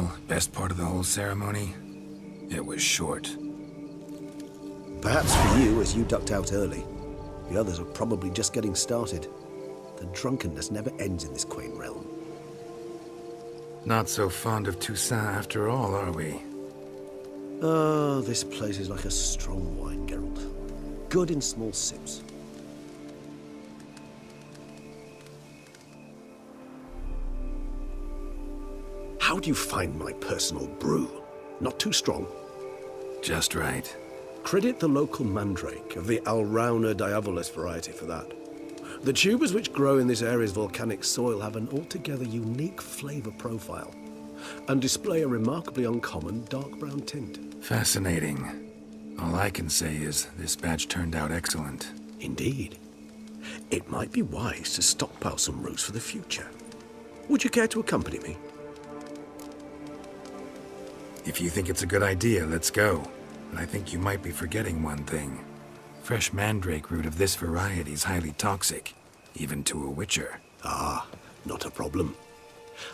Well, best part of the whole ceremony? It was short. Perhaps for you, as you ducked out early. The others are probably just getting started. The drunkenness never ends in this quaint realm. Not so fond of Toussaint after all, are we? Oh, this place is like a strong wine, Geralt. Good in small sips. How do you find my personal brew? Not too strong? Just right. Credit the local mandrake of the Alrauna diabolus variety for that. The tubers which grow in this area's volcanic soil have an altogether unique flavor profile and display a remarkably uncommon dark brown tint. Fascinating. All I can say is this batch turned out excellent. Indeed. It might be wise to stockpile some roots for the future. Would you care to accompany me? If you think it's a good idea, let's go. But I think you might be forgetting one thing. Fresh mandrake root of this variety is highly toxic, even to a witcher. Ah, not a problem.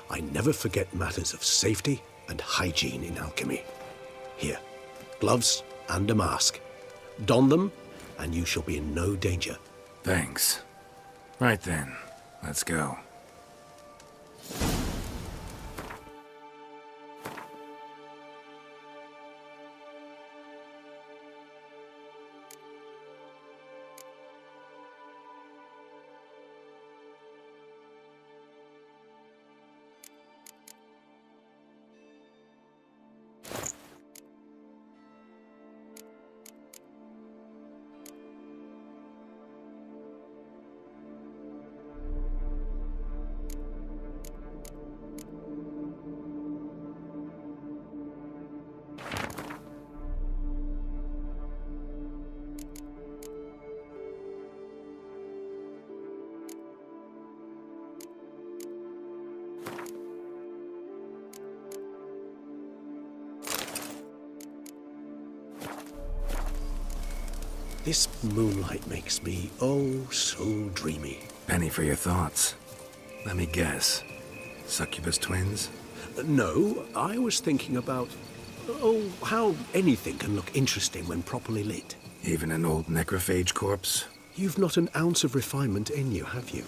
I never forget matters of safety and hygiene in alchemy. Here, gloves and a mask. Don them, and you shall be in no danger. Thanks. Right then, let's go. This moonlight makes me, oh, so dreamy. Penny for your thoughts. Let me guess. Succubus twins? No, I was thinking about, how anything can look interesting when properly lit. Even an old necrophage corpse? You've not an ounce of refinement in you, have you?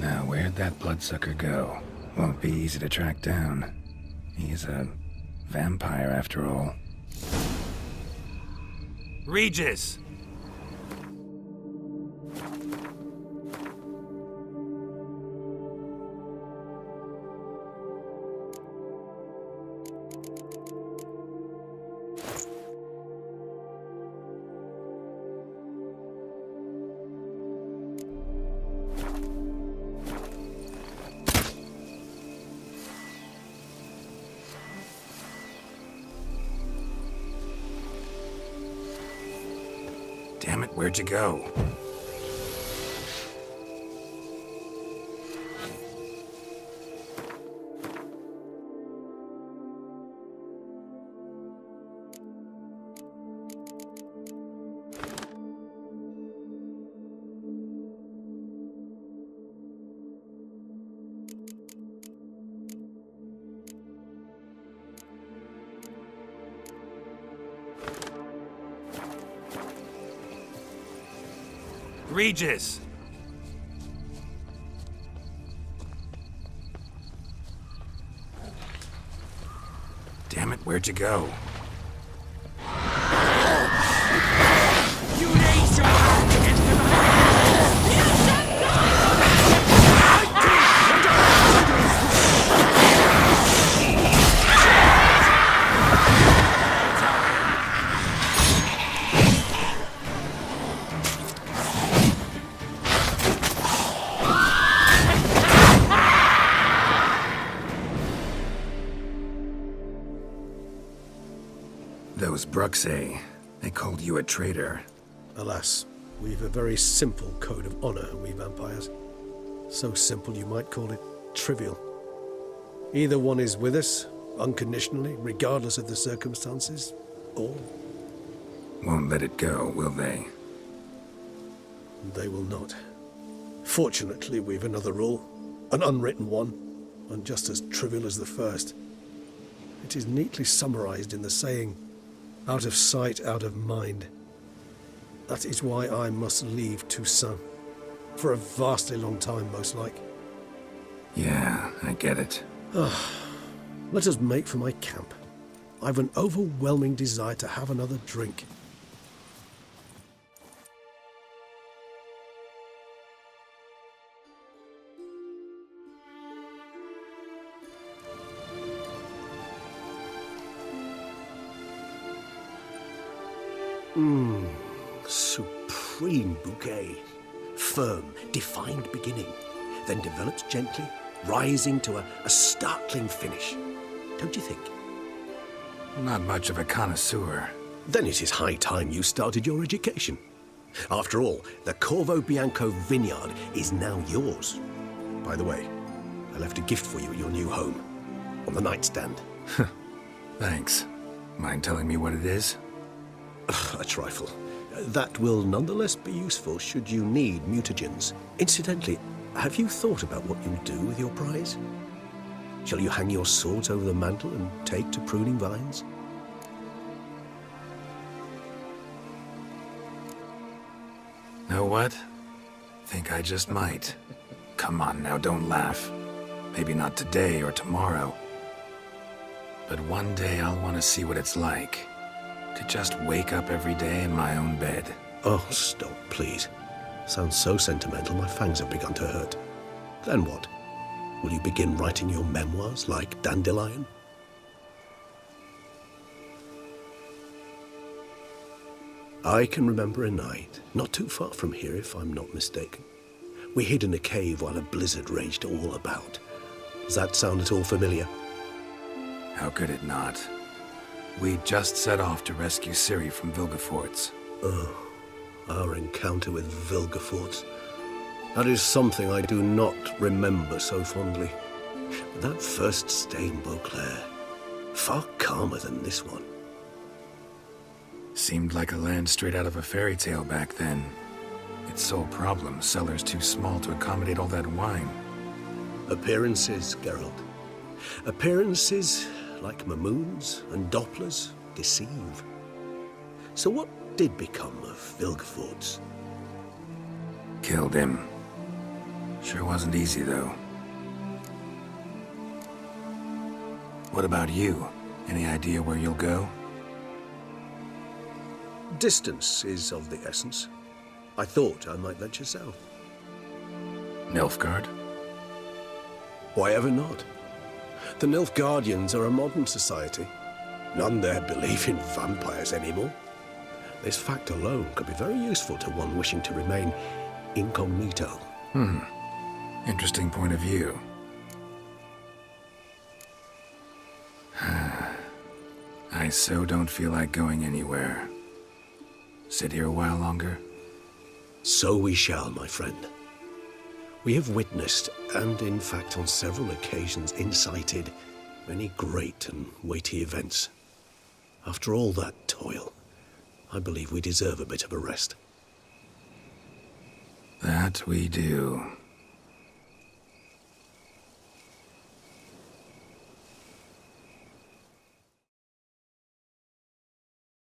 Now, where'd that bloodsucker go? Won't be easy to track down. He's a vampire after all. Regis! Damn it, where'd you go? Regis! Damn it, where'd you go? Those Bruxae, they called you a traitor. Alas, We've a very simple code of honor, we vampires. So simple you might call it trivial. Either one is with us, unconditionally, regardless of the circumstances, or... Won't let it go, will they? They will not. Fortunately, we've another rule, an unwritten one, and just as trivial as the first. It is neatly summarized in the saying, out of sight, out of mind. That is why I must leave Toussaint. For a vastly long time, most like. Yeah, I get it. Let us make for my camp. I've an overwhelming desire to have another drink. Supreme bouquet. Firm, defined beginning, then develops gently, rising to a startling finish. Don't you think? Not much of a connoisseur. Then it is high time you started your education. After all, the Corvo Bianco vineyard is now yours. By the way, I left a gift for you at your new home, on the nightstand. Thanks. Mind telling me what it is? A trifle. That will nonetheless be useful should you need mutagens. Incidentally, have you thought about what you'll do with your prize? Shall you hang your swords over the mantle and take to pruning vines? Know what? Think I just might. Come on now, don't laugh. Maybe not today or tomorrow. But one day I'll want to see what it's like. To just wake up every day in my own bed. Oh, stop, please. Sounds so sentimental, my fangs have begun to hurt. Then what? Will you begin writing your memoirs like Dandelion? I can remember a night, not too far from here if I'm not mistaken. We hid in a cave while a blizzard raged all about. Does that sound at all familiar? How could it not? We just set off to rescue Ciri from Vilgefortz. Oh, our encounter with Vilgefortz. That is something I do not remember so fondly. That first stay in Beauclair, far calmer than this one. Seemed like a land straight out of a fairy tale back then. Its sole problem, cellars too small to accommodate all that wine. Appearances, Geralt. Appearances, like Mamoons and Dopplers, deceive. So what did become of Vilgefortz? Killed him. Sure wasn't easy, though. What about you? Any idea where you'll go? Distance is of the essence. I thought I might venture south. Nilfgaard? Why ever not? The Nilfgaardians are a modern society. None there believe in vampires anymore. This fact alone could be very useful to one wishing to remain incognito. Interesting point of view. I so don't feel like going anywhere. Sit here a while longer? So we shall, my friend. We have witnessed, and in fact on several occasions incited, many great and weighty events. After all that toil, I believe we deserve a bit of a rest. That we do.